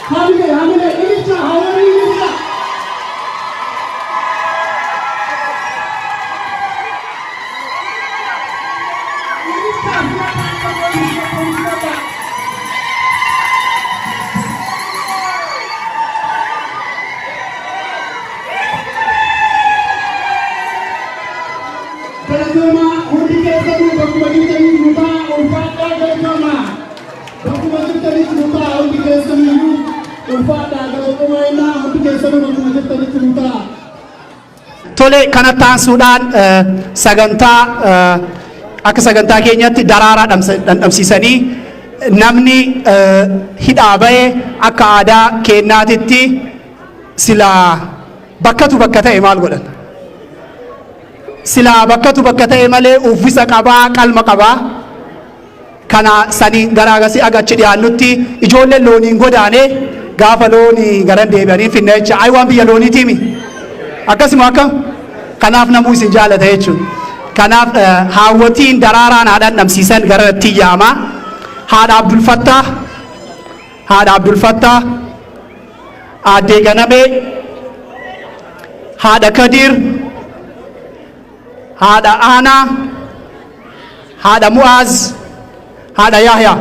Hamile ilcha hawari ilcha. Galatoma hundi keessa bakkuma jirtanii mutaa ulfaadhaa galatoma. Bakkuma jirtanii mutaa hundi keessaniyyuu ulfaadhaa galatoma innaa hundi keessanii bakkuma jirtanii mutaa. Tole kana taasisuudhaan sagantaa akka sagantaa keenyatti daraaraa dhandhamsiisanii namni hidhaa ba'ee akka aadaa keenyaatitti silaa bakkatu bakka ta'e maal godhan? Silaa bakkatu bakka ta'e malee uffisa qabaa qalma qabaa kana sanii garaagasii agachi dhiyaannutti ijoolleen looniin godaane gaafa loonii garan deebi'anii finna jecha ayi waan biyya looniitiimi akkasuma akkam kanaaf namuu isin jaalata jechuudha. Kanaaf haawwatiin daraaraan haadhaan dhamsiisan gara itti yaama haadha Abdul Fattah aaddee Ganamee haadha Kadir haadha Aanaa haadha Mu'aaz haadha Yahyaa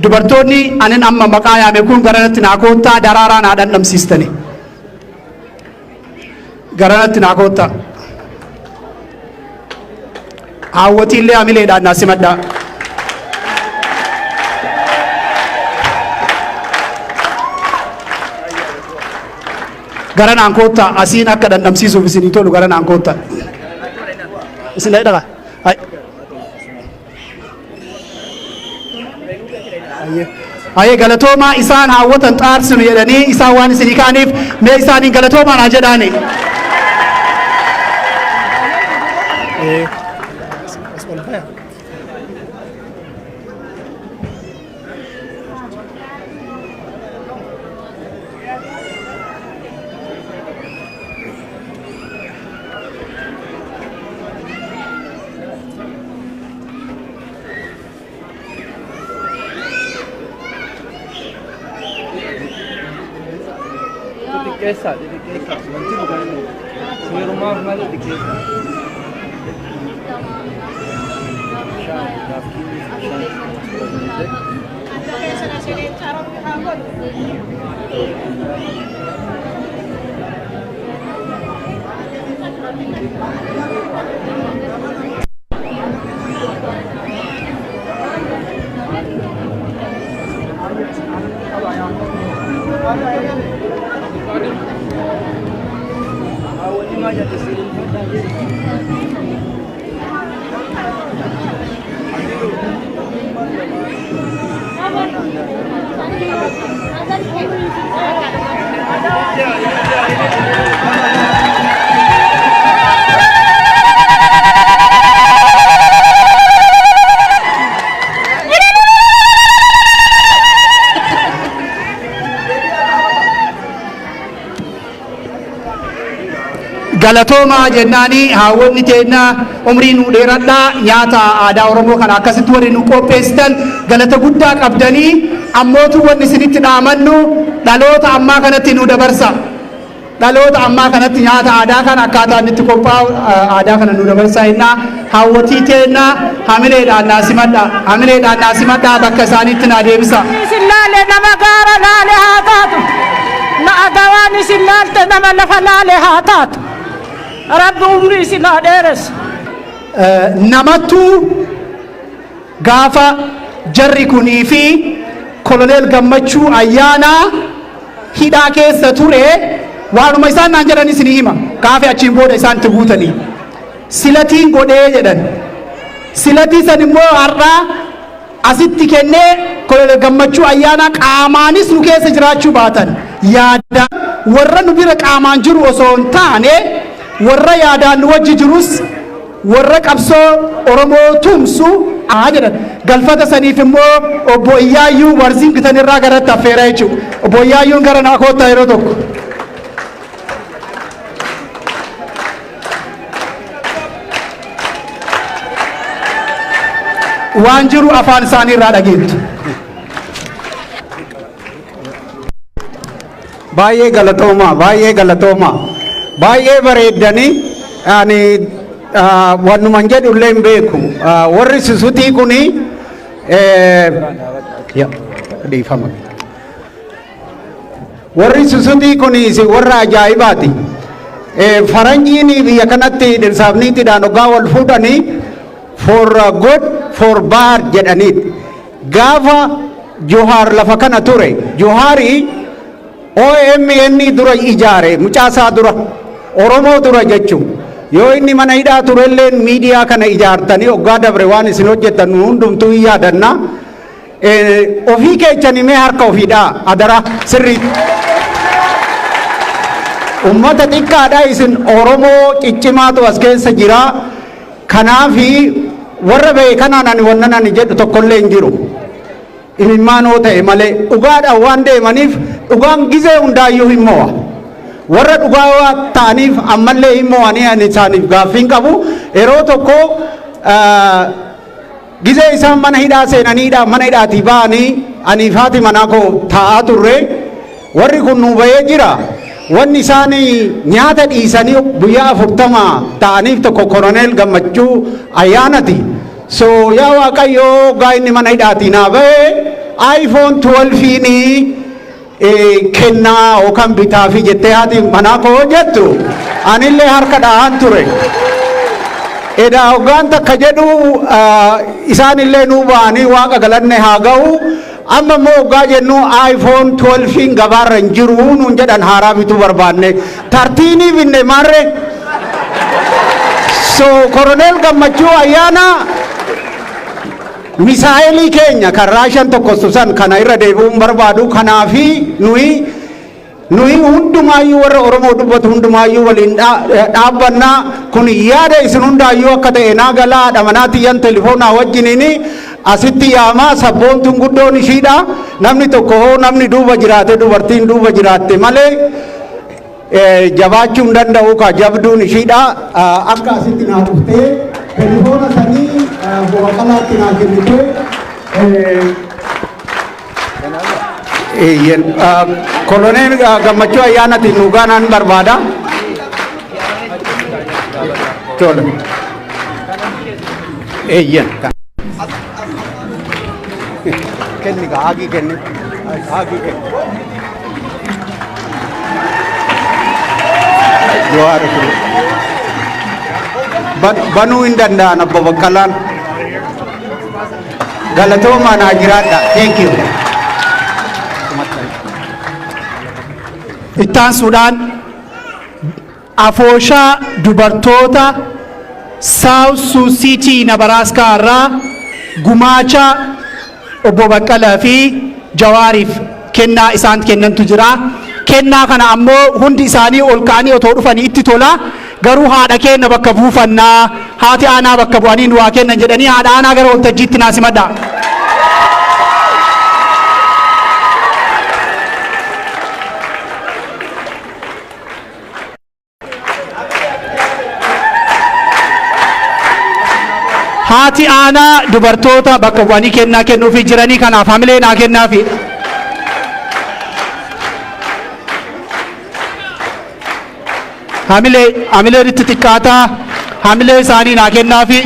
dubartoonni anin amma maqaa yaame kun garanatti naa koottaa daraaraan haadhaan dhamsiistani garanatti naa koottaa haawwatiillee hamileedhaan naa simadhaa. Garanaan koottaa asiin akka dhandhamsiisuuf isinii tolu garanaan koottaa. Isin dhaqa. Aye galatoomaa isaan haawwatan xaarsinu jedhanii isaan waan isinii kaaniif mee isaaniin galatoomaa naa jedhaani. Dikesa, nanti bukan ini. Sini rumah mana dikesa? Galatoomaa jennaanii haawwanni teennaa umrii nu dheeradhaa nyaata aadaa Oromoo kana akkasitti warri nu qopheessitan galata guddaa qabdanii ammootu wanni isinitti dhaamannu dhaloota ammaa kanatti nu dabarsa. Dhaloota ammaa kanatti nyaata aadaa kana akkaataa inni itti qophaa'u aadaa kana nu dabarsa innaa haawwatii teennaa hamileedhaan naa simadhaa bakka isaaniitti naa deebisa. Sillaale nama gaara laale haa taatu na agawaan isin laalte nama lafa laale haa taatu. Rabbi umrii sinaa dheeres. Namattuu gaafa jarri kunii fi koloneel Gammachuu ayyaanaa hidhaa keessa ture waanuma isaan naan jedhan isinii hima gaafa achiin booda isaan itti guutanii silatiin godhee jedhan silatii san immoo har'aa asitti kennee koloneel Gammachuu ayyaanaa qaamaanis nu keessa jiraachuu baatan yaada warra nu bira qaamaan jiru osoo hin taane warra yaadaan nu wajji jirus warra qabsoo Oromoo tumsu jedhan galfata saniif immoo obbo Iyyaayyuu warsiin bitan irraa garatti affeera jechuudha. Obbo Iyyaayyuun gara naa koottaa yeroo tokko. Waan jiru afaan isaanii irraa dhageettu. baay'ee galatooma baay'ee bareeddanii ani wanuman jedhullee hin beeku warri susutii kuni dhiifama warri susutii kunis warra ajaa'ibaati faranjiin biyya kanatti dhirsaafniitidhaan ogaa wal fuudhanii for good for bad jedhaniit gaafa Johaar lafa kana ture Johaarii OMN dura ijaare mucaasaa dura Oromoo dura jechuun yoo inni mana hidhaa turellee miidiyaa kana ijaartanii ogaa dabre waan isin hojjetan hundumtuu yaadanna ofii keechanii mee harka ofiidhaa adara sirriitti ummata xiqqaadhaa isin Oromoo ciccimaatu as keessa jira kanaafi warra beekanaan ani wannan ani jedhu tokkollee hin jiru imimmaanoo ta'e malee dhugaadhaan waan deemaniif dhugaan gizee hundaayyuu hin mo'a warra dhugaa ta'aniif ammallee hin mo'anii ani isaaniif gaaffiin qabu yeroo tokko gizee isaan mana hidhaa seenaniidha mana hidhaatii ba'anii anii fi manaa koo taa'aa turre warri kun nu bahee jira wanni isaanii nyaata dhiisanii guyyaa 40 ta'aniif tokko Koroneel Gammachuu ayyaanati so yaa Waaqayyoo gaa inni mana hidhaatii naa bahee iPhone 12 kennaa yookaan bitaa fi jettee haati manaa koo jettu anillee harka dhahaan ture edaa hoggaan takka jedhu isaanillee nuu ba'anii waaqa galanne haa ga'u amma immoo hoggaa jennu iPhone 12 gabaarra hin jiru nuun jedhan haaraa bituu barbaanne tartiinii binne maarre so Koroneel Gammachuu ayyaana misaa'elii keenya kan raashan tokkostu san kana irra deebi'uun barbaadu kanaafi nuyi hundumaayyuu warra Oromoo dubbatu hundumaayyuu waliin dhaabbannaa kun yaada isin hundaayyuu akka ta'e naa galaa dhamanaatiyyan telefoonaa wajjiniini asitti yaamaa sabboontuun guddoon ishiidha namni tokko hoo namni duuba jiraate dubartiin duuba jiraatte malee jabaachuu hin danda'u ka jabduun ishiidha akka asitti naa dhuftee telefoona sanii boqalaatti naa kennite Koloneel Gammachuu ayyaanatiin nuugaanaan barbaada tole eeyyan kenni haagii kenni Johaar banuu hin danda'an abbo Bakkalaan galatoomaa naa jiraadha thank you ittaansuudhaan afooshaa dubartoota South Sioux City Nebraska irraa gumaacha obbo Baqqalaa fi Jawaariif kennaa isaan kennantu jira kennaa kana ammoo hundi isaanii ol ka'anii otoo dhufanii itti tola garuu haadha keenya bakka buufannaa haati aanaa bakka bu'anii nu waa kennan jedhanii haadha aanaa gara waltajjiitti naasimadha. haati aanaa dubartoota bakka bu'anii kennaa kennuufi jiranii kanaaf hamilee naa kennaafi hamilee itti xiqqaataa hamilee isaanii naa kennaafi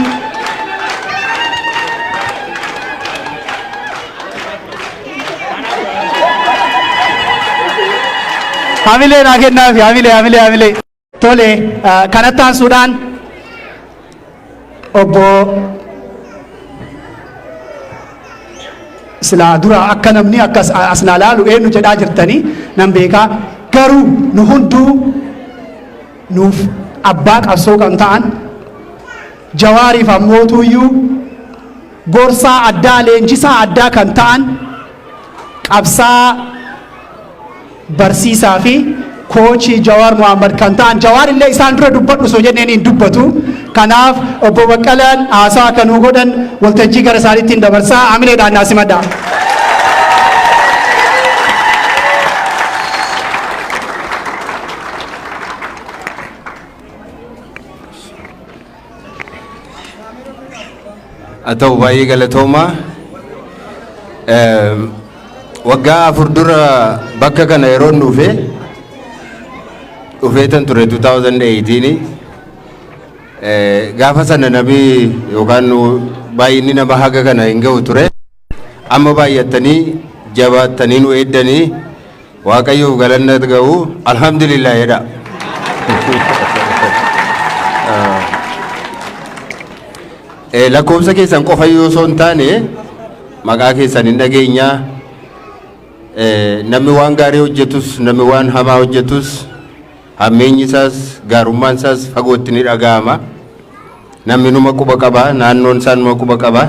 hamilee naa kennaafi hamilee tole kanatti aansuudhaan obbo silaa dura akka namni akka asnaa laalu eenyu jedhaa jirtanii nan beekaa garuu nu hunduu nuuf abbaa qabsoo kan ta'an Jawaariif ammootuyyuu gorsaa addaa leenjisaa addaa kan ta'an qabsaa barsiisaa fi kochii Jawaar Muhammad kan ta'an Jawaar illee isaan dura dubbadhu soo jenneen hin dubbatu kanaaf obbo Baqqalaan haasaa akka nuu godhan waltajjii gara isaaniitti dabarsaa hamileedhaan naasimadha. Atau bayi galatooma waggaa 4 dura bakka kana yeroo dhufeetan ture 2018 gaafa sana nabi yookaan baay'inni nama haga kana hin ga'u ture amma baay'attanii jabaatanii nu eeddanii waaqayyoof galanna ga'u alhamdulillah jedha. Lakkoofsa keessan qofa yoo osoo hin taane maqaa keessan hin dhageenyaa namni waan gaarii hojjetus namni waan hamaa hojjetus hammeenyi isaas gaarummaan isaas fagootti ni dhaga'ama. Namni numa quba qaba naannoon isaa numa quba qaba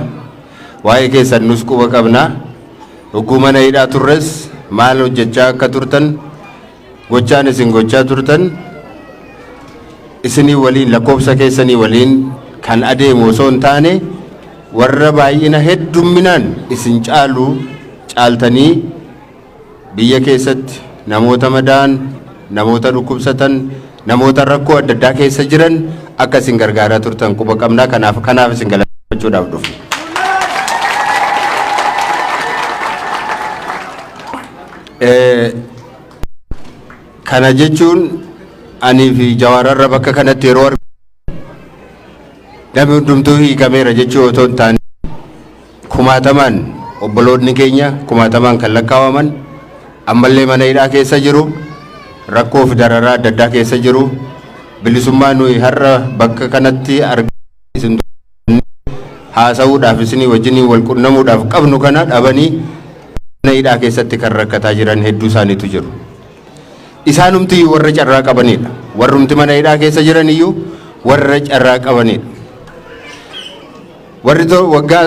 waa'ee keessan nus quba qabna. Hogguu mana hidhaa turres maal hojjechaa akka turtan gochaan isin gochaa turtan isinii waliin lakkoofsa keessanii waliin kan adeemu osoo hin taane warra baay'ina heddumminaan isin caaltanii biyya keessatti namoota madaan namoota dhukkubsatan namoota rakkoo adda addaa keessa jiran akka isin gargaaraa turtan quba qabnaa. Kanaaf isin galateeffachuudhaaf dhufu. Kana jechuunanii fi Jawaararra bakka kanatti yeroo namni hundumtuu hiikameera jechuu otoo hin taane kumaatamaan obboloonni keenya kumaatamaan kan lakkaawaman ammallee mana hidhaa keessa jiru rakkoo fi dararaa adda addaa keessa jiru. Bilisummaa nuyi har'a bakka kanatti arginu haasa'uudhaaf isinii wajjiniin wal qunnamuudhaaf qabnu kana dhabanii mana hidhaa keessatti kan rakkataa jiran hedduu isaaniitu jiru. Isaanumti warra carraa qabanidha. Warrumti mana hidhaa keessa jiran iyyuu warra carraa qabanidha. Warri waggaa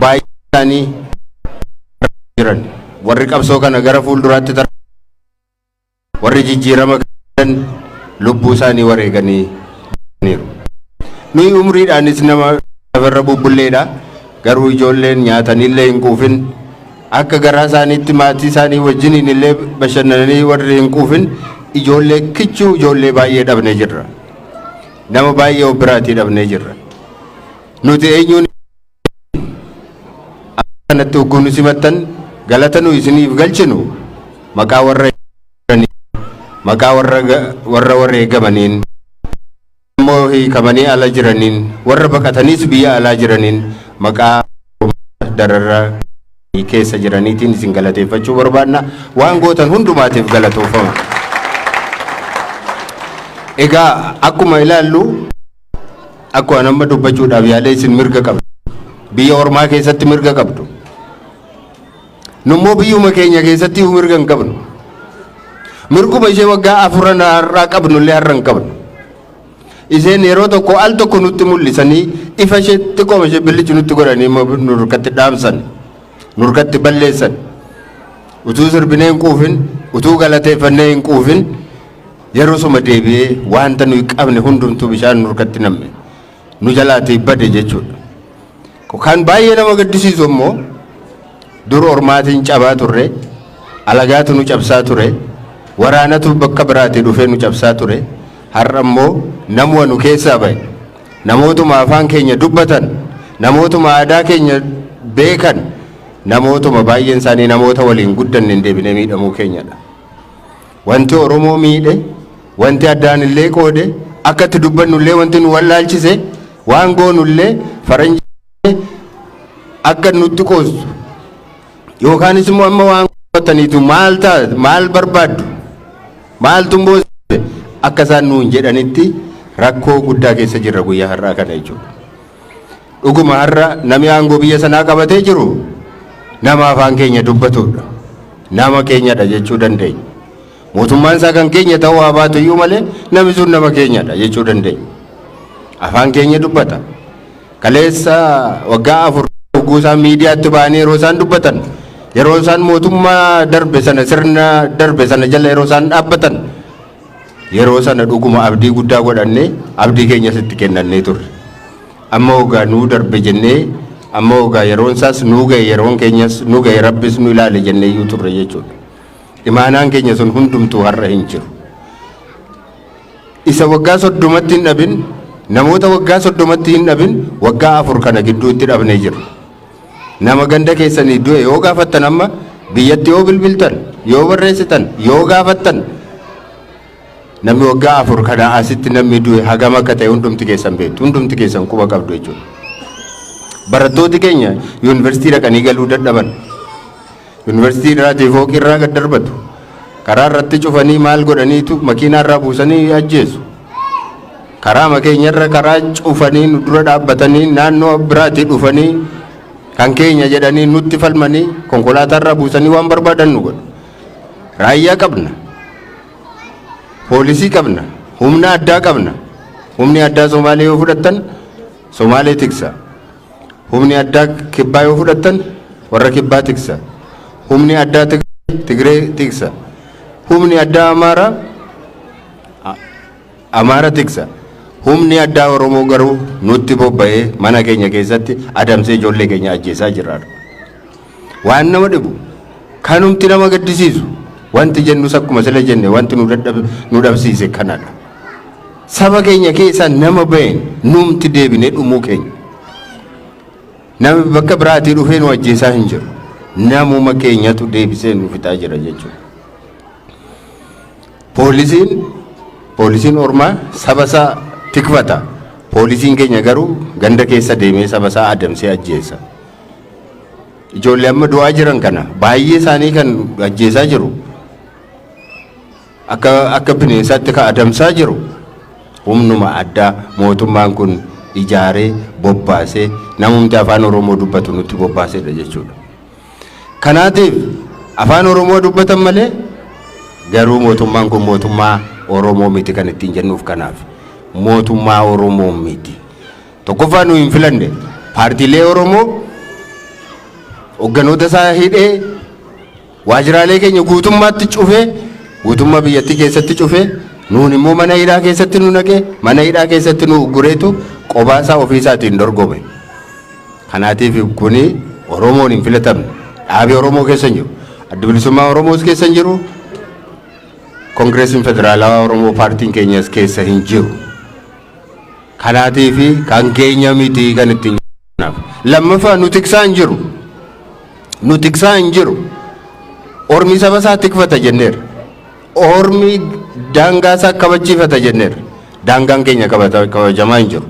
baay'ee jiran warri qabsoo kana gara fuulduraatti warri jijjiirama kan lubbuu isaanii wareeganii jiru. Nuyi umriidhaanis nama lafarra bubbulleedha. Garuu ijoolleen nyaatanillee hin quufin akka garaa isaaniitti maatii isaanii wajjiniin illee bashannananii warri hin quufin ijoollee kichuu ijoollee baay'ee dhabnee jirra. Nama baay'ee of biraatii dhabnee jirra. Nuti eenyuun kanatti hogguun simattan galata nu isiniif galchinu maqaa warra wareegamaniin immoo hiikamanii ala jiraniin warra baqataniis biyya alaa jiraniin maqaa dararraa keessa jiraniitiin isin galateeffachuu barbaadna. Waan gootan hundumaatiif galatoofama. Egaa akkuma ilaallu akkuma nama dubbachuudhaaf yaada isin mirga qabdu. Biyya ormaa keessatti mirga qabdu. Nummoo biyyuma keenya keessatti mirga hin qabnu. Mirguma ishee waggaa 4 har'aa qabnullee har'a hin qabnu. Isheen yeroo tokko al tokko nutti mul'isanii ifa ishee xiqqooma ishee billichi nutti godhanii nurkatti dhaamsan nurkatti balleessan utuu sirbinee hin quufin utuu galateeffannee hin quufin yeroo suma deebi'ee wanta nuyi qabne hundumtuu bishaan nurkatti namme nu jalaatii bade jechuudha. Kan baay'ee nama gaddisiisu immoo dur ormaatiin cabaa turre alagaatu nu cabsaa ture waraanatu bakka biraatii dhufee nu cabsaa ture. Har'a immoo namuma nu keessaa bahe namootuma afaan keenya dubbatan namootuma aadaa keenya beekan namootuma baay'een isaanii namoota waliin guddanne hin deebinee miidhamuu keenyadha. Wanti Oromoo miidhe wanti addaan illee qoode akkatti dubbannullee wanti nu wallaalchise waan goonullee faranjii akka nutti qoostu yookaanis immoo amma waan qottaniitu maal barbaaddu maaltu mboose akka isaan nuun jedhanitti rakkoo guddaa keessa jirra guyyaa har'aa kana jechuudha. Dhuguma har'a namni aangoo biyya sanaa qabatee jiru nama afaan keenya dubbatudha. Nama keenyadha jechuu dandeenya. Mootummaan isaa kan keenya ta'uu haa baatu iyyuu malee namni sun nama keenyadha jechuu dandeenya. Afaan keenya dubbata. Kaleessa waggaa 4 hogguu isaan miidiyaatti ba'anii yeroo isaan dubbatan yeroo isaan mootummaa darbe sana sirna darbe sana jala yeroo isaan dhaabbatan yeroo sana dhuguma abdii guddaa godhannee abdii keenya sitti kennannee turre. Amma ogaa nuu darbe jennee amma ogaa yeroon isaas nuu ga'e yeroon keenyas nuu ga'e rabbis nu ilaale jennee iyyuu turre jechuudha. Imaanaan keenya sun hundumtuu har'a hin jiru. Isa waggaa 30tti hin dhabin namoota waggaa 30tti hin dhabin waggaa 4 kana gidduutti dhabnee jiru. nama ganda keessanii du'e yoo gaafattan amma biyyatti yoo bilbiltan yoo barreessitan yoo gaafattan namni waggaa 4 kana asitti namni du'e hagam akka ta'e hundumti keessan beektu hundumti keessan quba qabdu jechuudha. Barattooti keenya yuunivarsiitii dhaqanii galuu dadhaban yuunivarsiitii irraatii fooqii irraa gad darbatu karaa irratti cufanii maal godhaniitu makiinaa irraa buusanii ajjeesu. Karaa makeenya irra karaa cufanii nu dura dhaabbatanii naannoo biraatii dhufanii kan keenya jedhanii nutti falmanii konkolaataa irraa buusanii waan barbaadan nu godhu. Raayyaa qabna. Poolisii qabna. Humna addaa qabna. Humni addaa Somaalee yoo fudhattan Somaalee tiksa. Humni addaa Kibbaa yoo fudhattan warra Kibbaa tiksa. Humni addaa Tigree tiksa. Humni addaa Amaara tiksa. Humni addaa Oromoo garuu nutti bobba'ee mana keenya keessatti adamsee ijoollee keenya ajjeesaa jiraadha. Waan nama dhibu kanumti nama gaddisiisu wanti jennus akkuma sila jenne wanti nu dhabsiise kanadha. Saba keenya keessaa nama ba'een numti deebinee dhumuu keenya. Namni bakka biraatii dhufee nu ajjeesaa hin jiru. Namuma keenyatu deebisee nu fixaa jira jechuudha. Poolisiin ormaa saba isaa tikfata. Poolisiin keenya garuu ganda keessa deemee saba isaa adamsee ajjeesa. Ijoollee amma du'aa jiran kana baay'ee isaanii kan ajjeesaa jiru. Akka bineensaatti kan adamsaa jiru. Humnuma addaa mootummaan kun ijaaree bobbaasee namumti afaan Oromoo dubbatu nutti bobbaasedha jechuudha. Kanaatiif afaan Oromoo dubbatan malee garuu mootummaan kun mootummaa Oromoo miti kan ittiin jennuuf kanaaf. Mootummaa Oromoo miti. Tokkoffaa nu hin filanne paartiilee Oromoo hogganoota isaa hidhee waajjiraalee keenya guutummaatti cufee guutummaa biyyattii keessatti cufee nuun immoo mana hidhaa keessatti nu naqee mana hidhaa keessatti nu gureetu qobaasaa ofiisaatiin dorgome. Kanaatiif kuni Oromoon hin filatamne. Dhaabii Oromoo keessa jiru. Adda bilisummaa Oromoos keessa jiru. Kongireesiin Federaalawaa Oromoo paartiin keenyas keessa hin jiru. Kanaatiif kan keenya miti kan ittiin jennaaf. Lammaffaa nu tiksaa hin jiru. Nu tiksaa hin jiru. Ormi saba isaa tikfata jenneera. Ormi daangaa isaa kabachiifata jenneera. Daangaan keenya kabajamaa hin jiru.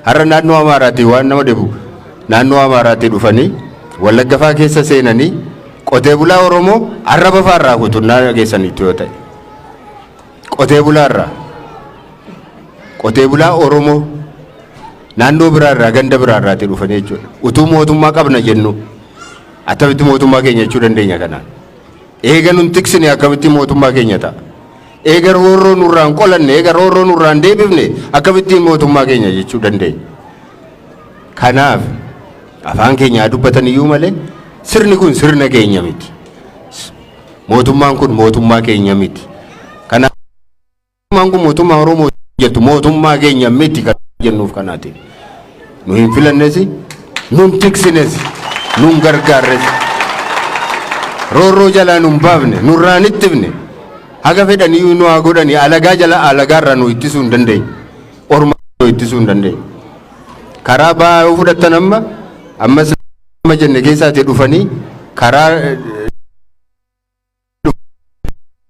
Har'a naannoo Amaaraatii waan nama dhibu naannoo Amaaraatii dhufanii Wallagga fa'aa keessa seenanii qotee bulaa Oromoo arraba fa'aarraa kutunnaa geessaniitu yoo ta'e. Qotee bulaa Oromoo naannoo biraarraa ganda biraarraatii dhufanii jechuudha. Utuu mootummaa qabna jennu akkamitti mootummaa keenya jechuu dandeenya kanaan. Eega nun tiksine akkamitti mootummaa keenya ta'a. Eega roorroo nurraan qolanne eega roorroo nurraan deebifne akkamitti mootummaa keenya jechuu dandeenya. Kanaaf afaan keenya dubbatan iyyuu malee sirni kun sirna keenya miti. Mootummaan kun mootummaa keenya miti. Kanaaf mootummaan kun mootummaa Oromoo jettu mootummaa keenya miti kan jennuuf kanaati. Nu hin filannes nun tiksines nun gargaarres roorroo jalaa nun baafne nurraan ittifne haga fedhanii nu haa godhanii alagaa jala alagaarraa nu ittisuu hin dandeenye. Ormaa nu ittisuu hin dandeenye. Karaa ba'aa yoo fudhattan ammas jenne keessaatii dhufanii karaa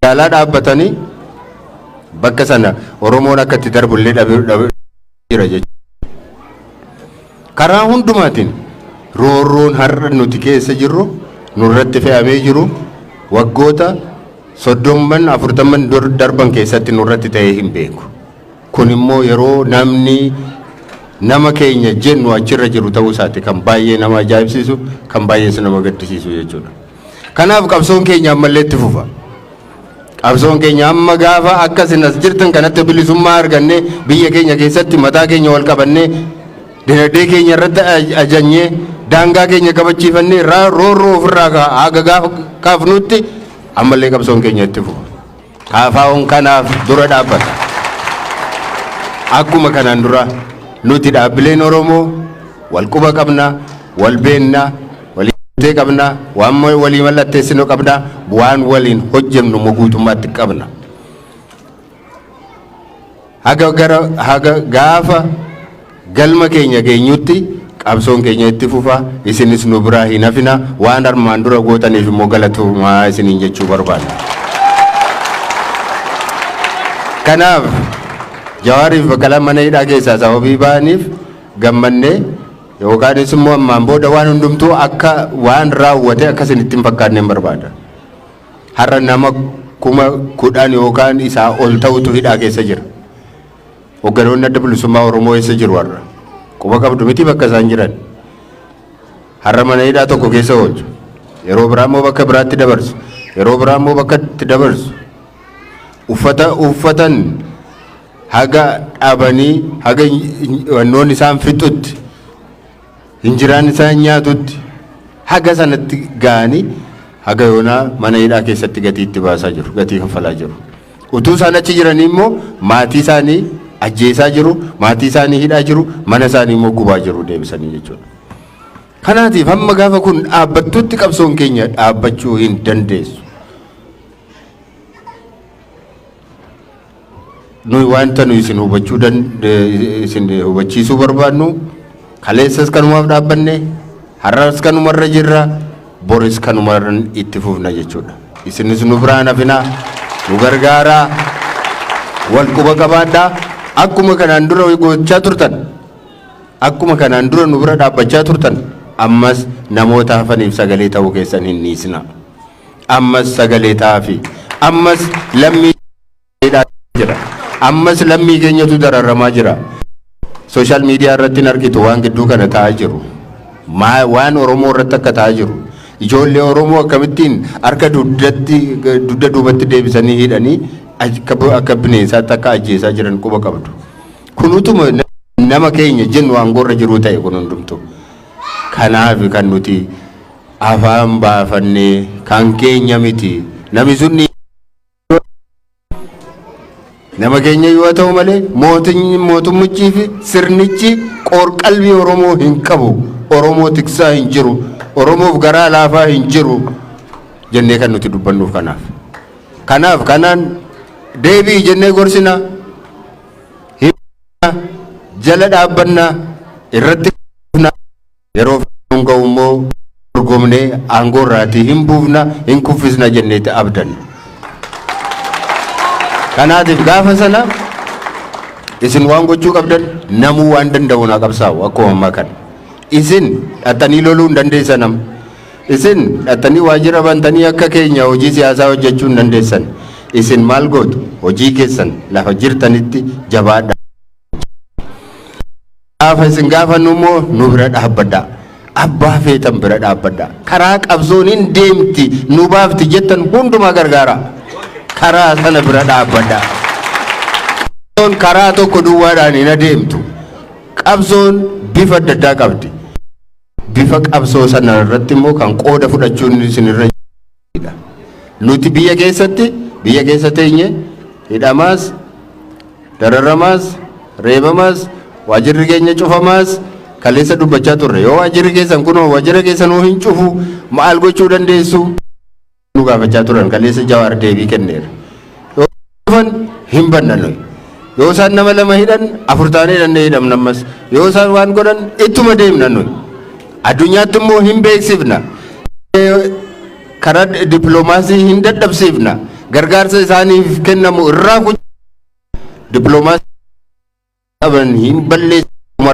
jaalaa dhaabbatanii bakka sana Oromoon akka itti darbullee dhabee jira jechuudha. Karaa hundumaatiin roorroon har'a nuti keessa jirru nurratti fe'amee jiru waggoota 30-40 darban keessatti nurratti ta'ee hin beeku. Kun immoo yeroo namni nama keenya jennu achirra jiru ta'uu isaati kan baay'ee nama ajaa'ibsiisu kan baay'ee nama gaddisiisu jechuudha. Kanaaf qabsoon keenya ammallee itti fufa. Qabsoon keenya amma gaafa akkasin as jirtan kanatti bilisummaa arganne biyya keenya keessatti mataa keenya wal qabannee dinagdee keenya irratti ajajnee daangaa keenya kabachiifannee roorroo ofirraa haga gaafa kaafnutti ammallee qabsoon keenya itti fufa. Kaafaa'uun kanaaf dura dhaabbata. Akkuma kanaan dura nuti dhaabbileen Oromoo wal quba qabna, wal beekna, waliin qabna, waan walii mallatteessinu qabna, waan waliin hojjennu guutummaatti qabna. Haga gaafa galma keenya geenyutti qabsoon keenya itti fufa isinis nu biraa hin hafina waan armaan dura gootaniif immoo galatoomaa isiniin jechuu barbaada. Kanaaf Jawaariif Baqqalaa mana hidhaa keessaa sababii ba'aniif gammannee yookaanis immoo ammaan booda waan hundumtuu akka waan raawwate akkasinitti hin fakkaanne barbaada. Har'a nama 10,000 yookaan isaa ol ta'utu hidhaa keessa jira. Hogganoonni adda bilisummaa Oromoo eessa jiru har'a? Quba qabdu miti bakka isaan jiran. Har'a mana hidhaa tokko keessa oolchu. Yeroo biraa immoo bakka biraatti dabarsu. Yeroo biraa immoo bakka itti dabarsu. Uffatan haga dhabanii haga wannoon isaan fixutti hinjiraan isaan nyaatutti haga sanatti ga'anii haga yoonaa mana hidhaa keessatti gatii itti baasaa jiru, gatii kaffalaa jiru. Utuu isaan achi jiranii immoo maatii isaanii ajjeesaa jiru, maatii isaanii hidhaa jiru, mana isaanii immoo gubaa jiru deebisanii jechuudha. Kanaatiif hamma gaafa kun dhaabbattutti qabsoon keenya dhaabbachuu hin dandeessu. Nuyi wanta nuyi isin hubachiisuu barbaadnu kaleessas kanumaaf dhaabbanne har'as kanumarra jirra boris kanumarran itti fufna jechuudha. Isinis nu biraan hafinaa nu gargaaraa wal quba qabaadhaa akkuma kanaan dura gochaa turtan akkuma kanaan dura nu bira dhaabbachaa turtan ammas namoota hafaniif sagalee ta'uu keessan hin dhiisna. Ammas sagalee ta'aafi ammas lammii jira. Ammas lammii keenyatu dararamaa jira. Social media irratti argitu waan gidduu kana ta'aa jiru. Waan Oromoo irratti akka ta'aa jiru. Ijoollee Oromoo akkamittiin harka dugda duubatti deebisanii hidhanii akka bineensaatti akka ajjeesaa jiran quba qabdu. Kun utuma nama keenya jennu aangoorra jiru ta'e kun hundumtu. Kanaaf kan nuti afaan baafannee kan keenya miti. Namni sun nama keenya yoo ta'u malee mootummichii fi sirnichi qoor-qalbii Oromoo hin qabu. Oromoo tiksaa hin jiru. Oromoof garaa laafaa hin jiru jennee kan nuti dubbannuuf kanaaf kanaan deebii jennee gorsina jala dhaabbanna irratti yeroo ga'u immoo dorgomnee aangoo irraatii hin buufna hin kuffisna jenneetti abdanna. Kanaatiif gaafa sana isin waan gochuu qabdan namuu waan danda'u naa qabsaa'u akkuma ammaa kana. Isin dhattanii loluu hin dandeessan. Isin dhattanii waajjira bantanii akka keenya hojii siyaasaa hojjechuu hin dandeessan. Isin maal gootu? Hojii keessan lafa jirtanitti jabaadha. Gaafa isin gaafannu immoo nu bira dhaabbadha. Abbaa feetan bira dhaabbadha. Karaa qabsoon hin deemti nu baafti jettan hundumaa gargaara. Karaa sana bira dhaabbadha. Qabsoon karaa tokko duwwaadhaan hin adeemtu. Qabsoon bifa adda addaa qabdi. Bifa qabsoo sana irratti immoo kan qooda fudhachuun isinirra jira. Nuti biyya keessa teenye hidhamaas, dararamaas, reebamaas, waajjirri keenya cufamaas kaleessa dubbachaa turre. Yoo waajjirri keessan kunoo waajjira keessanuu hin cufu maal gochuu dandeessu? Nu gaafachaa turan kaleessa Jawaar deebii kenneera. Yoo dhufan hin bannanu. Yoo isaan nama lama hidhan 4 taanee hidhannee hidhamna ammas. Yoo isaan waan godhan ittuma deemna nuyi. Addunyaatti immoo hin beeksifna. Karaa dippiloomaasii hin dadhabsiifna. Gargaarsa isaaniif kennamu irraa dippiloomaasii qaban hin balleessinu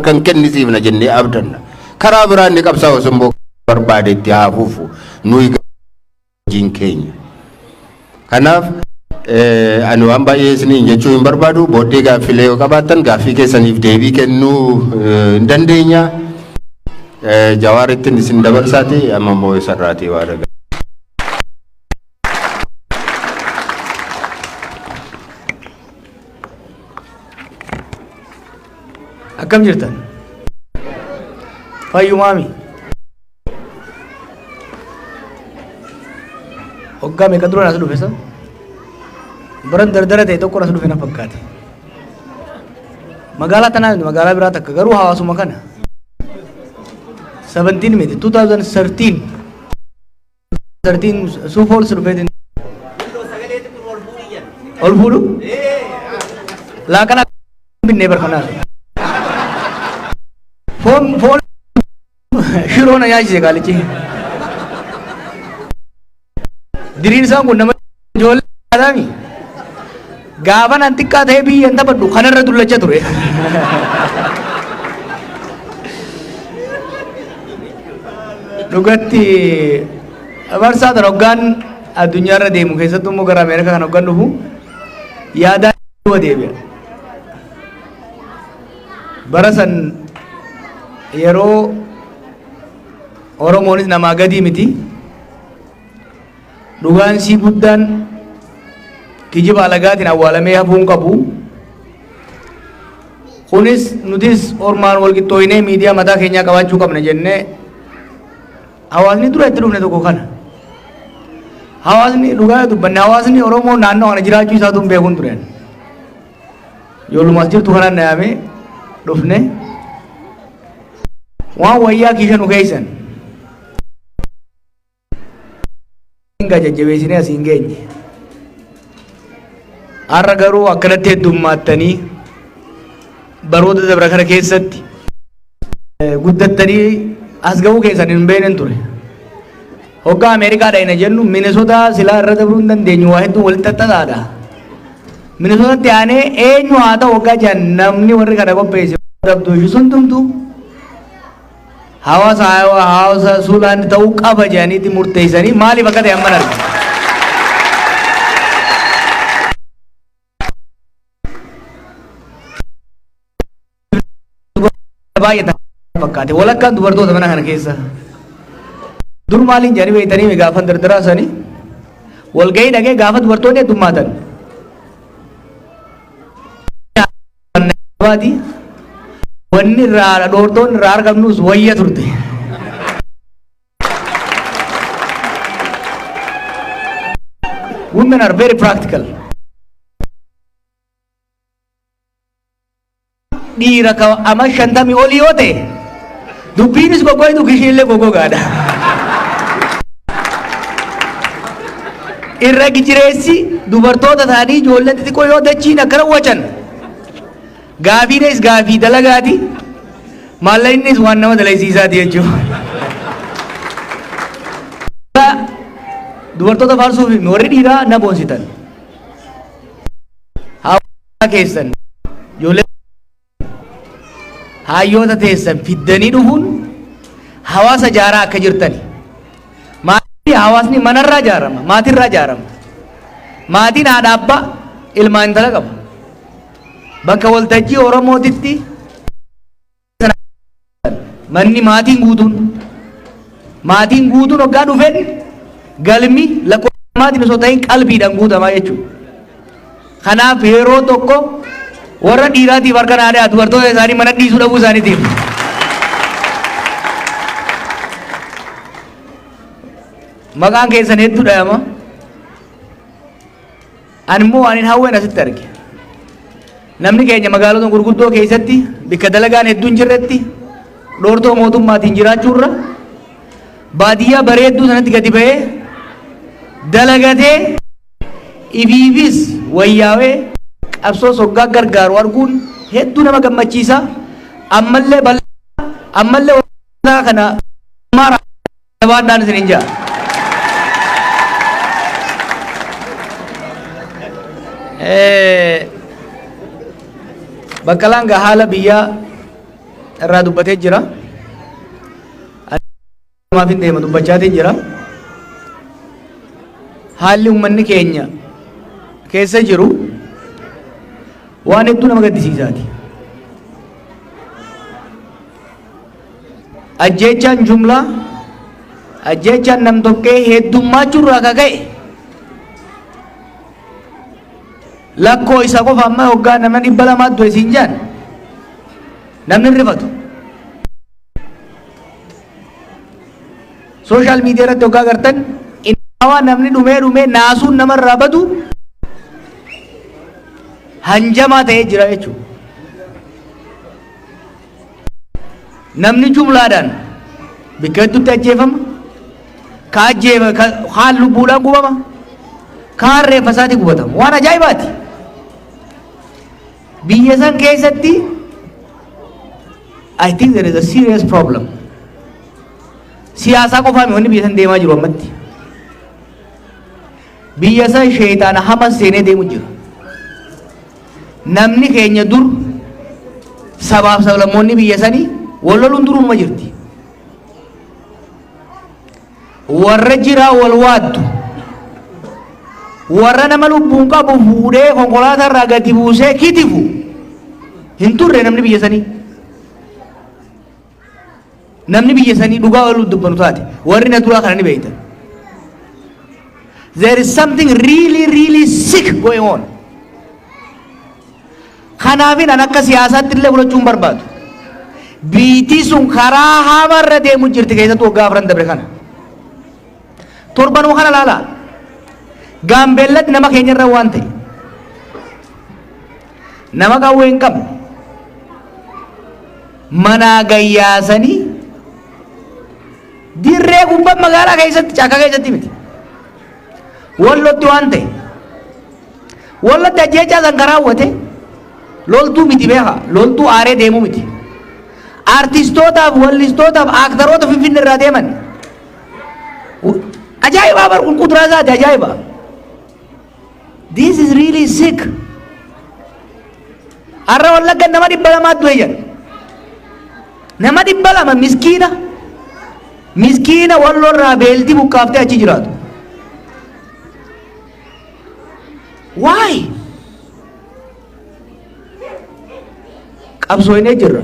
kan kennisiifna jennee abdanna. Karaa biraan ni qabsaa'us immoo barbaade itti haafuufu nuyi hojiin keenya. Kanaaf ani waan baay'ee isiniin jechuu hin barbaadu. Booddee gaaffilee yoo qabaattan gaaffii keessaniif deebii kennuu hin dandeenya. Jawaarittiin isin dabarsaati amma immoo isarraatii waa daga. Akkam jirtan? Fayyumaami? Hoggaa meeqa dura as dhufe san? Baran dardara ta'e tokko as dhufe na fakkaate. Magaalaa tanaa magaalaa biraa takka garuu hawaasuma kana. 17 miti 2013 suufool dhufeetiin ol fuudhu laaqana binnee barfanaa foon shiroo na nyaachise qaalichi. Diriirsaan kun nama ijoollee adami. Gaafa nan xiqqaa ta'ee biyyeen taphadhu kanarra dullacha ture. Dhugatti barsaa tan hoggaan addunyaarra deemu keessattuu immoo gara Ameerikaa kan hoggaan dhufu yaadaan duuba deebi'a. Bara san yeroo Oromoonis namaa gadii miti. Dhugaan sii guddaan kijiba alagaatiin awwaalamee hafuun qabu. Kunis nutis ormaan wal qixxooyinee miidiyaa mataa keenyaa qabaachuu qabna jennee hawaasni dura itti dhufne tokko kana. Hawaasni dhugaa dubbanne hawaasni Oromoo naannoo kana jiraachuu isaatu hin beekuun turen. Yoolumas jirtu kanaan dhaabee dhufne waan wayyaa kiisha nu keeysan. Hinga jajjabeessinee asiin geenye. Har'a garuu akkanatti heddummaattanii baroota dabra kana keessatti guddattanii as ga'uu keessan hin beeknen ture. Hoggaa Ameerikaadha hin jennu Minesotaa silaa irra dabruu hin dandeenyu waa hedduu walitti xaxaadha. Minesotatti aanee eenyu haa ta'u hoggaa jedhan namni warri kana qopheesse dabdu sun tumtu hawaasa suulaan ta'uu qaba jedhaniitti murteessanii maaliif akka ta'e amma arga. Baay'ee fakkaate walakkaan dubartoota mana kana keessa dur maaliin jedhanii beektanii gaafa dardaraa sanii walgahii dhagee gaafa dubartoonni heddummaatan wanni irraa dhoortoonni irraa argamnus wayya turte. Women are very practical. Dhiira ka ama 50 olii yoo ta'e dubbiinis goggooytu kishiillee goggogaadha. Irra gijireessi dubartoota ta'anii ijoollee xixiqqoo yoo dachiin akkana wacan gaafiinis gaafii dalagaati maallaynis waan nama dalaysiisaati jechuudha. Dubartoota faarsuuf warri dhiiraa na boonsitan. Hawaasa keessan ijoollee hayyoota teessan fiddanii dhufuun hawaasa jaaraa akka jirtani. Maatii hawaasni manarraa ijaarama, maatirraa ijaarama. Maatiin haadha abbaa ilmaan intala qaba. Bakka waltajjii Oromootitti manni maatiin guutuun hoggaa dhufeen galmi lakkoofsamaatiin osoo ta'in qalbiidhaan guutamaa jechuudha. Kanaaf yeroo tokko warra dhiiraatiif harka naadhaa dubartoota isaanii mana dhiisuu dhabuu isaaniitiif. Maqaan keessan hedduu dhayama. Ani immoo waan hin hawween asitti arge. Namni keenya magaalota gurguddoo keessatti bakka dalagaan hedduun jirretti dhoortoo mootummaatiin jiraachuurra baadiyyaa bareedduu sanatti gadi ba'ee dalagatee ifiifis wayyaawee qabsoo soggaa gargaaru arguun hedduu nama gammachiisa. Ammallee bal'aa ammallee walaa kana maara baadhaan isin hin jaa. Baqqalaan haala biyyaa irraa dubbatee jira. Maaf hin deema dubbachaatii jira. Haalli uummanni keenya keessa jiru waan hedduu nama gaddisiisaati. Ajjeechaan jumlaa ajjeechaan nam-tokkee heddummaachurraa akka ka'e lakkoo isa qofa amma hoggaa nama 200 du'e siin jaan namni hin rifatu. Sooshaal miidiyaa irratti hoggaa agartan innawaa namni dhumee naasuun namarraa badu hanjamaa ta'ee jira jechuudha. Namni jumlaadhaan bakka hedduutti ajjeefama. Kaan lubbuudhaan gubama. Kaan reeffa isaatti gubatama. Waan ajaa'ibaati. Biyya san keessatti I think there is a serious problem. Siyaasa qofaa miti wanni biyya san deemaa jiru ammatti. Biyya san sheeyxaana hama seenee deemu jira. Namni keenya dur sabaaf sablammoonni biyya sanii wal loluun duruma jirti. Warra jiraa wal waaddu. Warra nama lubbuun qabu fuudhee konkolaataa irraa gadi buusee kitifu hin turre namni biyya sanii. Namni biyya sanii dhugaa waluu dubbanu taate warri na duraa kana ni beeytan. There is something really sick going on. Kanaafin an akka siyaasaatti illee fudhachuun barbaadu. Biitii sun karaa hamarra deemu jirti keessattuu waggaa afran dabre kana. Torbanuu kana laalaa. Gaambeellatti nama keenyarra waan ta'e. Nama qawwee hin qabne. Manaa gayyaasanii dirree gubbaa magaalaa keessatti caakkaa keessatti miti. Wallotti waan ta'e. Wallotti ajjeechaa san karaa hawwate loltuu miti beekaa loltuu aaree deemuu miti. Artistootaaf wallistootaaf aaktaroota Finfinnee irraa deeman. Ajaa'ibaa bar qulquturaa isaati ajaa'ibaa. This is really sick. Har'a Wallagga nama 200 du'e jedha. Nama 200 miskiina. Miskiina wallorraa beeltii buqqaaftee achi jiraatu. Why? Qabsooynee jirra.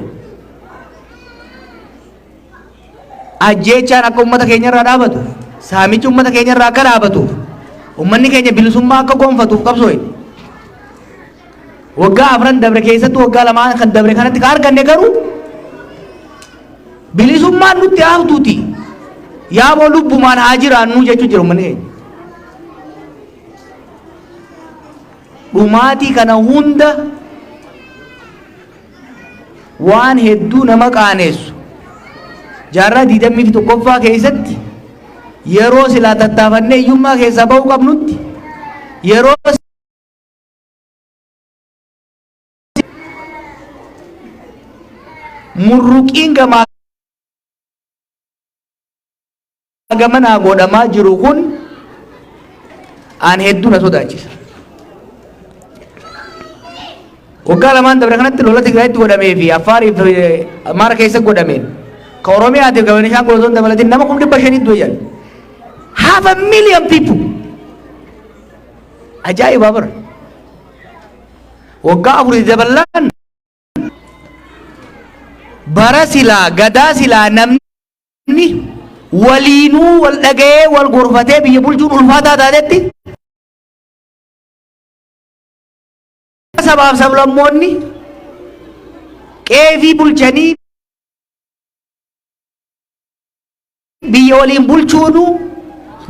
Ajjeechaan akka uummata keenya irraa dhaabatu, saamichi uummata keenya irraa akka dhaabatu, uummanni keenya bilisummaa akka gonfatuuf qabsooyne. Waggaa afran dabre keessatti waggaa lamaan kan dabre kanatti kan arganne garuu bilisummaan nutti haaftuuti. Yaaboo lubbumaan haa jiraannu jechuu jira uummanni keenya. Dhumaatii kana hunda waan hedduu nama qaaneessu. Jaarraa 21ffaa keessatti yeroo silaa tattaafannee hiyyummaa keessaa ba'uu qabnutti yeroo murruqiin gamanaa godhamaa jiru kun aan hedduu na sodaachisa. Waggaa lamaan dabre kanatti lola Tigraayitti godhamee fi Affaariif Amaara keessa godhameen ka Oromiyaatiif ka Benishaangul osoo hin dabalatin nama 500 du'e jedhan. 500,000 people. Ajaa'ibaa bara. Waggaa 4 dabalaan bara silaa gadaa silaa namni waliinuu wal dhaga'ee wal gorfatee biyya bulchuun ulfaataa taatetti sabaaf sablammoonni qeefii bulchanii biyya waliin bulchuunu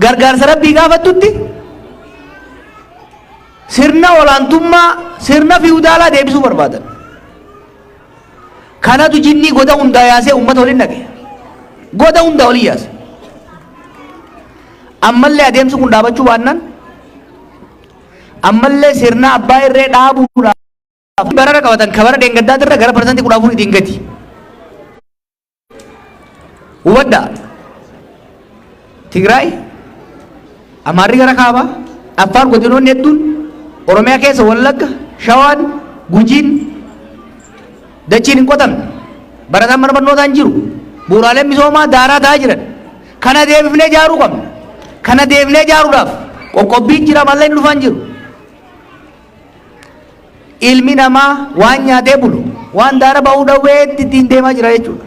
gargaarsa rabbii gaafattutti sirna olaantummaa sirna fiudaalaa deebisuu barbaadan. Kanatu jinnii goda hundaa yaasee uummata waliin dhage. Goda hundaa waliin yaase. Ammallee adeemsi kun dhaabachuu baannaan ammallee sirna abbaa irree dhaabuudhaaf barara qabatan kabara deengaddaati irra gara parsantii 14 ittiin gati. Hubaddaa Tigraay, Amaarri gara kaabaa, Affaar godinoonni hedduun Oromiyaa keessa Wallagga, Shawaan, Gujiin dachiin hin qotamne barataan mana barnootaa hin jiru. Bu'uuraaleen misoomaa daaraa ta'aa jiran. Kana deebifnee ijaaruu qabna. Kana deebifnee ijaaruudhaaf qoqqobbiin jira mallee hin dhufan jiru. Ilmi namaa waan nyaatee bulu waan daara ba'uu dhawweetti ittiin deemaa jira jechuudha.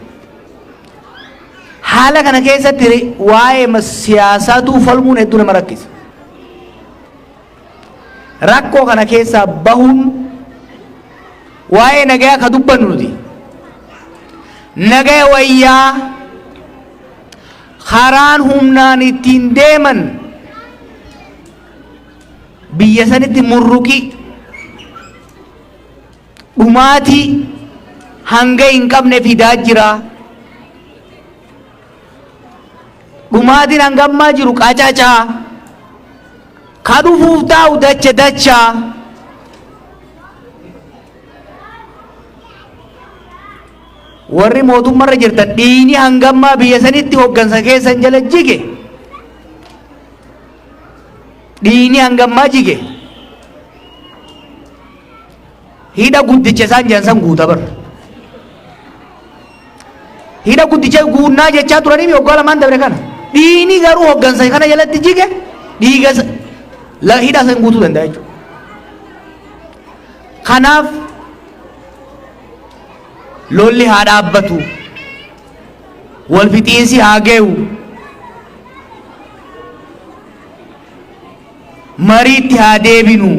Haala kana keessatti waa'ee siyaasaatu falmuun hedduu nama rakkisa. Rakkoo kana keessaa bahuun waa'ee nagayaa ka dubbannu nuti. Nagaya wayyaa karaan humnaan ittiin deeman biyya sanitti murruqi dhumaatii hanga hin qabne fidaa jira. Dhumaatiin hangammaa jiru qacacaa ka dhufuuf taa'u dachaa. warri mootummaarra jirtan dhiini hangammaa biyya sanitti hoggansa keessan jala jige dhiini hangammaa jige hidha guddicha isaan jansan guuta bar hidha guddicha guunnaa jechaa turanii waggaa lamaan dabre kana dhiini garuu hoggansa kana jalatti jige dhiiga hidha san guutuu danda'a jechuudha. Kanaaf lolli haa dhaabbatu, wal fixiinsi haa geewu, mariitti haa deebinu.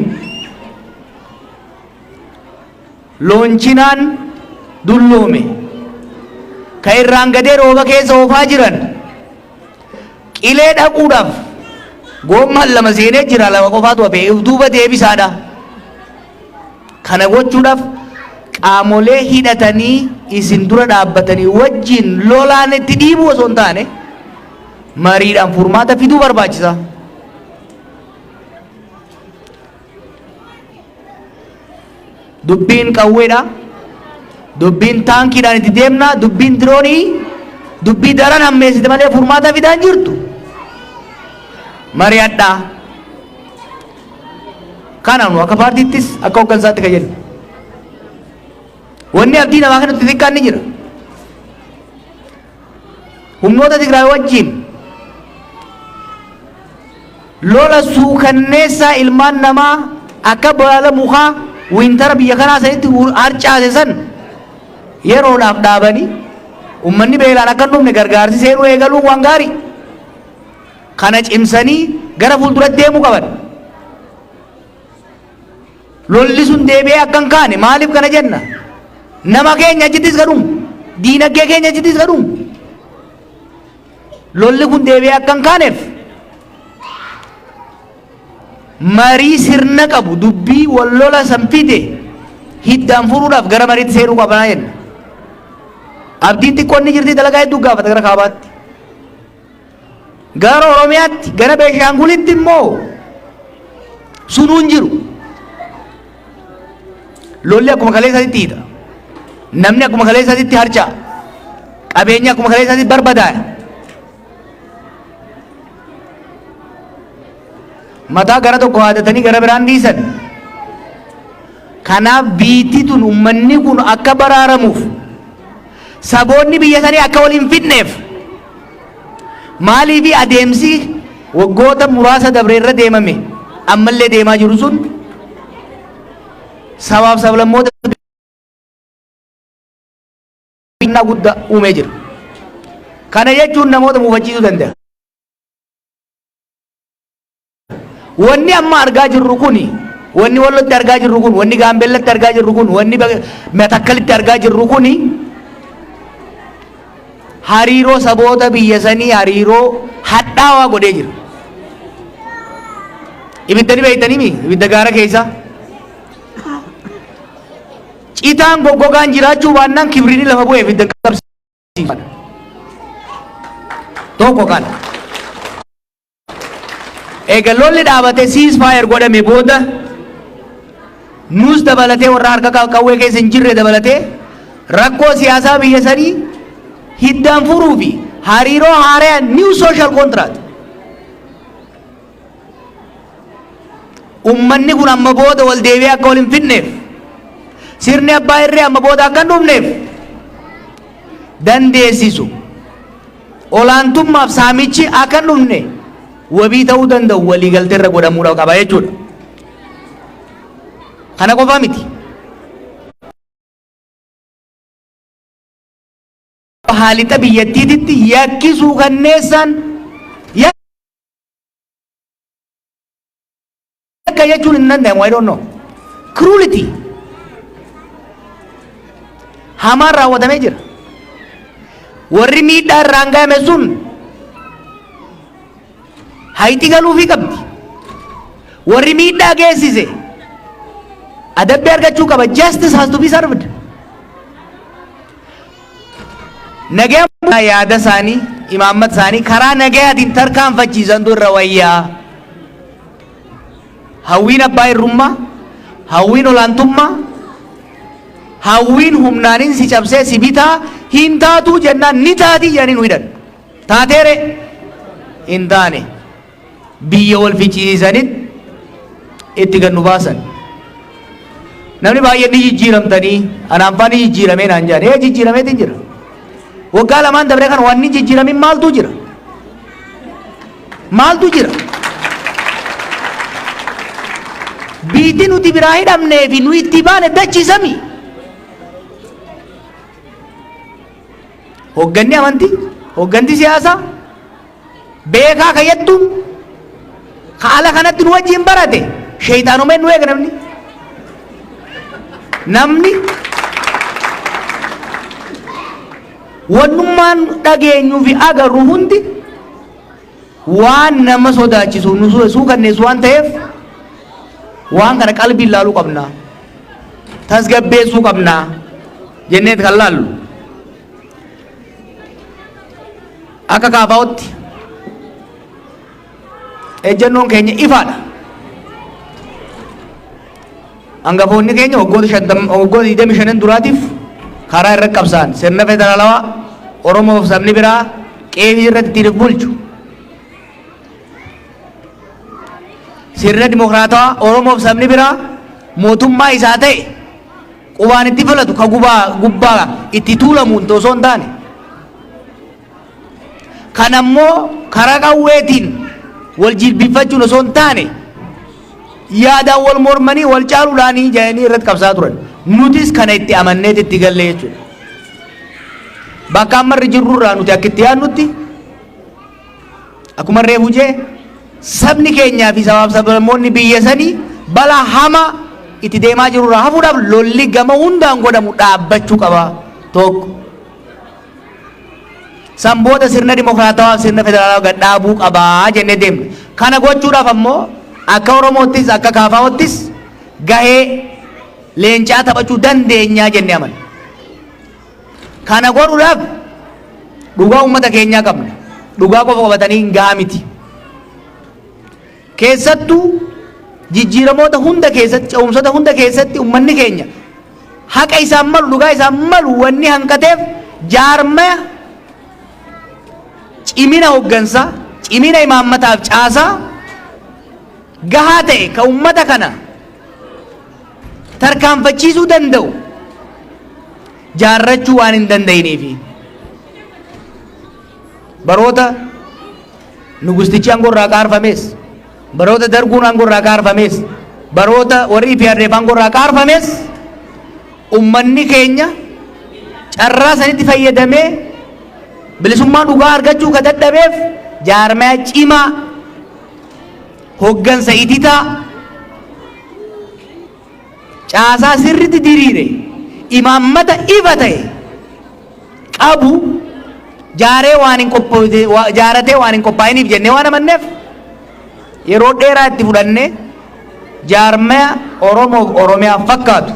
Lonchinaan dulloome ka irraan gadee rooba keessa oofaa jiran qilee dhaquudhaaf goommaan lama seenee jira, lama qofaatu hafe duuba deebisaadha. Kana gochuudhaaf qaamolee hidhatanii isin dura dhaabbatanii wajjin lolaan itti dhiibuu osoo hin taane mariidhaan furmaata fiduu barbaachisa. Dubbiin qawweedha, dubbiin taankiidhaan itti deemna, dubbiin diroonii dubbii daran hammeessite malee furmaata fidaan jirtu. Mari'adhaa. Kanaanu akka paartiittis akka hoggansaatti kan jennu. Wanni abdii namaa kanatti xiqqaan ni jira. Humnoota Tigraay wajjin lola suukanneessaa ilmaan namaa akka baala mukaa wintara biyya kanaa sanitti harcaase san yeroodhaaf dhaabanii ummanni beelaan akka hin dhumne gargaarsi seenuu eegaluun waan gaarii. Kana cimsanii gara fuulduratti deemuu qaban. Lolli sun deebi'ee akka hin kaane maaliif kana jenna? Nama keenya achittis gadhumu, diinagdee keenya achittis gadhumu. Lolli kun deebi'ee akka hin kaaneef marii sirna qabu dubbii wal lola san fide hiddaan furuudhaaf gara mariitti seenuu qabnaa jenna. Abdiin xiqqoon ni jirti, dalagaa hedduu gaafata gara kaabaatti. Gara Oromiyaatti, gara Beeshaangulitti immoo sunuun jiru. Lolli akkuma kaleessatti hiita. Namni akkuma kaleessatti harca'a. Qabeenyi akkuma kaleessatti barbadaaya. Mataa gara tokko haadatanii gara biraan dhiisan. Kanaaf biitti tun ummanni kun akka baraaramuuf saboonni biyya sanii akka wal hin fidneef maaliifi adeemsi waggoota muraasa dabre irra deemame ammallee deemaa jiru sun sabaaf sablammoota guddaa uumee jira. Kana jechuun namoota muufachiisuu danda'a. Wanni amma argaa jirru kuni, wanni Wallootti argaa jirru kun, wanni Gaambeellatti argaa jirru kun, wanni Matakkalitti argaa jirru kuni hariiroo saboota biyya sanii hariiroo hadhaawaa godhee jira. Ibidda ni beektanii ibidda gaara keessa. Citaan goggogaan jiraachuu baannaan kibrini lafa bu'ee ibidda qabsiifadha. Tokko kana. Egaa lolli dhaabatee ceasefire godhame booda nuus dabalatee warra harka qawwee keessa hin jirre dabalatee rakkoo siyaasaa biyya sanii hiddaan furuu fi hariiroo haaraa new social contract ummanni kun amma booda wal deebi'ee akka wal hin fidneef sirni abbaa irree amma booda akka hin dhumneef dandeessisu olaantummaaf saamichi akka hin dhumne wabii ta'uu danda'u waliigaltee irra godhamuudha qaba jechuudha. Kana qofaa miti. Haalixa biyyattiititti yakkisuu kanneessaan yakka jechuun hin danda'amu. I don't know. Cruelty. Hamaan raawwatamee jira. Warri miidhaa irraan ga'ame sun hayti galuufii qabdi. Warri miidhaa geessise adabbii argachuu qaba. Justice has to be served. Nagaa yaada isaanii imaammata isaanii karaa nagayaatiin tarkaanfachiisantu irra wayyaa. Hawwiin abbaa irrummaa, hawwiin olaantummaa, hawwiin humnaanin si cabsee si bitaa hintaatu jennaan ni taati jedhanii nu hidhan. Taateere hin taane biyya wal fichiisanitti itti gad nu baasan. Namni baay'een ni jijjiiramtanii anaan faa ni jijjiiramee naan jedhan jijjiirameetiin jira. Waggaa lamaan dabree kan waan ni jijjiiramin maaltu jira? Maaltu jira? Biitti nuti biraa hidhamnee fi nu itti baane dachisami. Hoogganni amantii, hoogganti siyaasaa, beekaa kayyattu, haala kanatti nu wajjin barate, sheeyxaanumeen nu eega namni. Namni wannummaan dhageenyuu fi agarru hundi waan nama sodaachisu nu suukanneessu waan ta'eef waan kana qalbiin laaluu qabna, tasgabbeessuu qabna jenneet kan laallu. Akka kaafaa'utti ejjennoon keenya ifaadha. Hangafoonni keenya waggoota 25 duraatiif karaa irra qabsaan sirna federaalawaa Oromoof sabni biraa qe'ee irratti ittiin bulchu. Sirna dimokiraatawaa Oromoof sabni biraa mootummaa isaa ta'e qubaan itti filatu ka gubbaa itti tuulamuun osoo hin taane. Kan ammoo karaa qawweetiin wal jilbifachuun osoo hin taane yaadaan wal mormanii wal caaluudhaanii jedhanii irratti qabsaa turan. Nutis kana itti amanneet itti gallee jechuudha. Bakka ammarri jirrurraa nuti akka itti yaadnutti akkuma reefu jee sabni keenyaa fi sabaaf sablammoonni biyya sanii balaa hamaa itti deemaa jirurraa hafuudhaaf lolli gama hundaan godhamu dhaabbachuu qaba tokko. Sanboota sirna dimokiraatawaa sirna federaalawaa gad dhaabuu qabaa jennee deemna. Kana gochuudhaaf ammoo akka Oromoottis akka Kaafaa'oottis gahee leencaa taphachuu dandeenyaa jennee amanna. Kana godhuudhaaf dhugaa uummata keenyaa qabna. Dhugaa qofa qabatanii hin gahaa miti. Keessattuu jijjiiramoota hunda keessatti ce'umsoota hunda keessatti uummanni keenya haqa isaan malu dhugaa isaan malu wanni hanqateef jaarmaya cimina hooggansaa cimina imaammataaf caasaa gahaa ta'e ka uummata kana tarkaanfachiisuu danda'u jaarrachuu waan hin danda'iniifi baroota nugustichi aangorraa kaarfamees baroota darguun aangorraa kaarfamees baroota warri IPRDF aangorraa kaarfamees ummanni keenya carraa sanitti fayyadamee bilisummaa dhugaa argachuu ka dadhabeef jaarmaya cimaa hooggansa ititaa caasaa sirritti diriire imaammata ifa ta'e qabu jaaratee waan hin qophaa'iniif jennee waan amanneef yeroo dheeraa itti fudhannee jaarmaya Oromoof Oromiyaa fakkaatu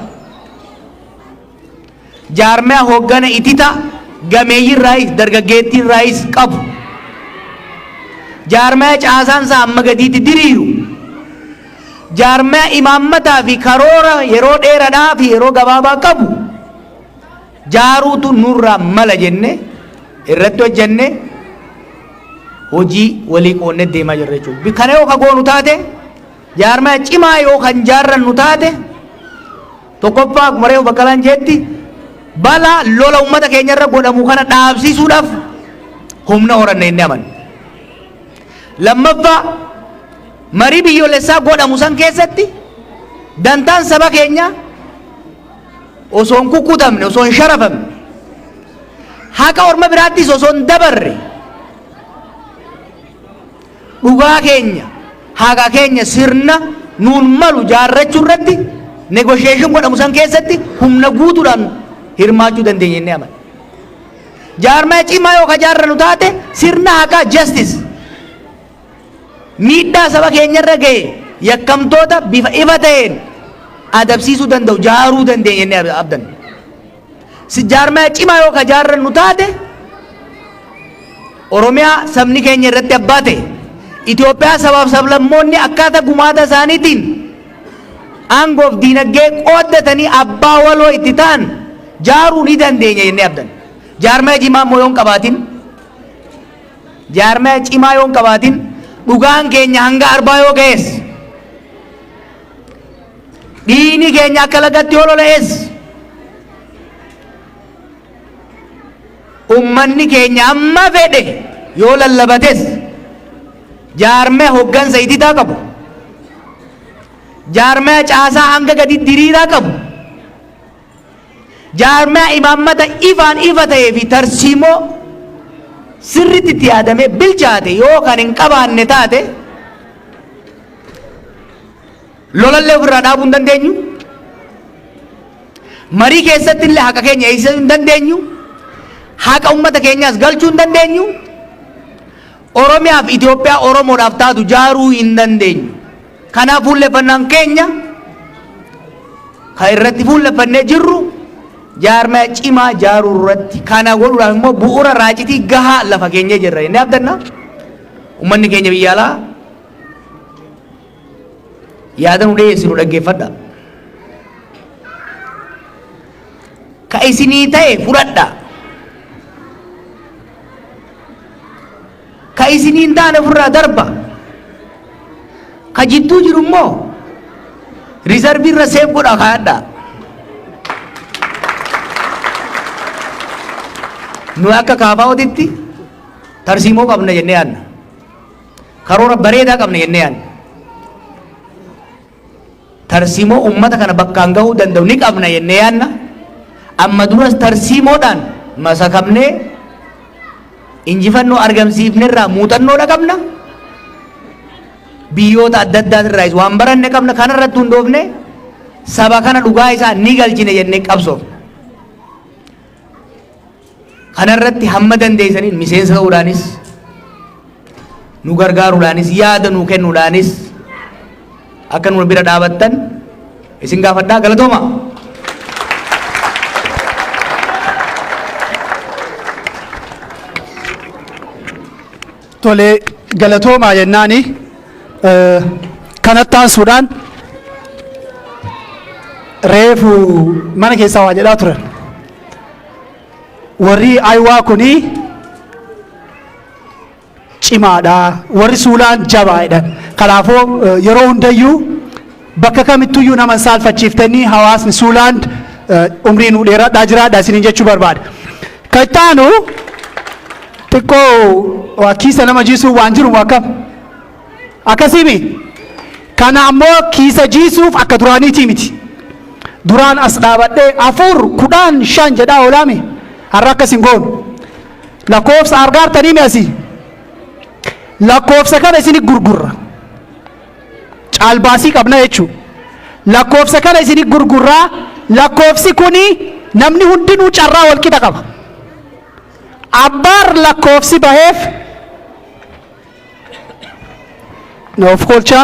jaarmaya hooggana ititaa gameeyyiirraayis dargaggeettiirraayis qabu jaarmaya caasaan isaa amma gadiitti diriiru jaarmaya imaammataa fi karoora yeroo dheeraadhaa fi yeroo gabaabaa qabu jaaruutu nurraa mala jenne irratti hojjenne hojii walii qoonnee deemaa jirra jechuudha. Kana yoo ka goonu taate jaarmaya cimaa yoo kan jaarrannu taate tokkoffaa akkuma reefu Baqqalaan jeetti balaa lola uummata keenya irra godhamu kana dhaabsisuudhaaf humna horanna inni amanna. Lammaffaa marii biyyoolessaa godhamu san keessatti dantaan saba keenya osoo hin kukkutamne osoo hin sharafamne haqa orma biraattis osoo hin dabarre dhugaa keenya haqa keenya sirna nuun malu jaarrachuu irratti negotiation godhamu san keessatti humna guutuudhaan hirmaachuu dandeenya inni amanna. Jaarmaya cimaa yoo ka jaarrannu taate sirna haqaa justice miidhaa saba keenya irra ga'e yakkamtoota bifa ifa ta'een adabsiisuu danda'u jaaruu dandeenya inni abdanna. Jaarmaya cimaa yoo ka jaarrannu taate Oromiyaa sabni keenya irratti abbaa ta'e Itoophiyaa sabaaf sablammoonni akkaataa gumaata isaaniitiin aangoof diinagdee qooddatanii abbaa waloo itti ta'an jaaruu ni dandeenya jennee abdanna. jaarmee cimaa immoo yoon qabaatin jaarmee cimaa yoon qabaatin dhugaan keenya hanga arbaa yoo ga'es dhiini keenya akka lagatti yoo lola'es ummanni keenya amma fedhe yoo lallabates jaarmee hoggansa ititaa qabu jaarmee caasaa hanga gadi diriiraa qabu jaarmee imaammata ifaan ifa ta'ee fi tarsiimoo sirritti itti yaadamee bilchaate yoo kan hin qabaanne taate lolallee ofirraa dhaabuu hin dandeenyu marii keessatti illee haqa keenya eegsisuu hin dandeenyu haqa ummata keenyaas galchuu hin dandeenyu Oromiyaaf Itoophiyaa Oromoodhaaf taatu jaaruu hin dandeenyu. Kanaaf fuulleffannaan keenya kan irratti fuulleffannee jirru jaarmee cimaa jaaruu irratti kana godhuudhaaf immoo bu'uura raacitii gahaa lafa keenya jirra inni abdanna ummanni keenya biyya alaa yaada nu dhiyeessinu dhaggeeffadha ka isinii ta'e fudhadha ka isinii hin taane ofirraa darba ka jidduu jiru immoo riizarbii irra seef godha kaayadha nu akka kaafaa'ootitti tarsiimoo qabna jennee yaadna karoora bareedaa qabna jennee yaadna tarsiimoo ummata kana bakkaan gahuu danda'u ni qabna jennee yaadna amma duras tarsiimoodhaan masakamnee injifannoo argamsiifnerraa muuxannoodha qabna biyyoota adda addaatirraas waan baranne qabna kanarratti hundoofne saba kana dhugaa isaa ni galchine jennee qabsoof kanarratti hamma dandeessaniin miseensa ta'uudhaanis nu gargaaruudhaanis yaada nu kennuudhaanis akka nu bira dhaabattan isin gaafadhaa galatooma. Tole galatoomaa jennaani kanatti aansuudhaan reefu mana keessaa waa jedhaa turan warri aywaa kuni cimaadha warri suulaan jabaadha kanaafuu yeroo hundayyuu bakka kamittuyyuu nama saalfachiiftanii hawaasni suulaan umrii nu dheeradhaa jiraadha isiniin jechuu barbaada kan itti aanu xiqqoo waa kiisa nama jiisuu waan jiru akkam akkasimi kana ammoo kiisa jiisuuf akka duraaniitii miti duraan as dhaabadhee 4 10 5 jedhaa olaame har'a akkasin goonu lakkoofsa argaartanii meesii lakkoofsa kana isini gurgurra caalbaasii qabna jechuudha lakkoofsa kana isini gurgurraa lakkoofsi kuni namni hundinuu carraa walqixa qaba abbaar lakkoofsi baheef of kolcha